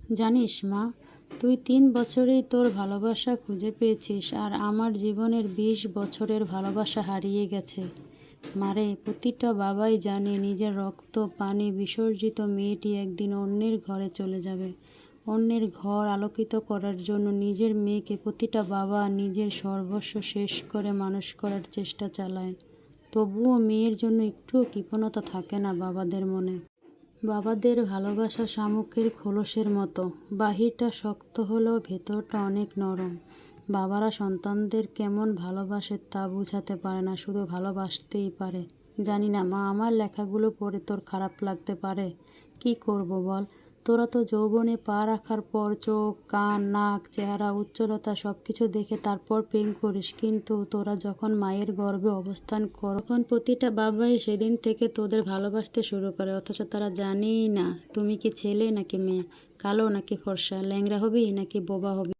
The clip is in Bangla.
জানিস মা, তুই 3 বছরেই তোর ভালোবাসা খুঁজে পেয়েছিস, আর আমার জীবনের 20 বছরের ভালোবাসা হারিয়ে গেছে। মারে, প্রতিটা বাবাই জানে নিজের রক্ত পানি বিসর্জিত মেয়েটি একদিন অন্যের ঘরে চলে যাবে। অন্যের ঘর আলোকিত করার জন্য নিজের মেয়েকে প্রতিটা বাবা নিজের সর্বস্ব শেষ করে মানুষ করার চেষ্টা চালায়। তবুও মেয়ের জন্য একটুও কৃপণতা থাকে না বাবাদের মনে। বাবাদের ভালোবাসা শামুকের খোলসের মতো, বাহিরটা শক্ত হলেও ভেতরটা অনেক নরম। বাবারা সন্তানদের কেমন ভালোবাসে তা বোঝাতে পারে না, শুধু ভালোবাসতেই পারে। জানি না মা, আমার লেখাগুলো পড়ে তোর খারাপ লাগতে পারে। কি করব বল, তোরা তো যৌবনে পা রাখার পর চোখ কান নাক চেহারা উজ্জ্বলতা সব কিছু দেখে তারপর প্রেম করিস, কিন্তু তোরা যখন মায়ের গর্ভে অবস্থান কর তখন প্রতিটা বাবাই সেদিন থেকে তোদের ভালোবাসতে শুরু করে, অথচ তারা জানেই না তুমি কি ছেলে নাকি মেয়ে, কালো নাকি ফর্সা, ল্যাংড়া হবি নাকি বোবা হবি।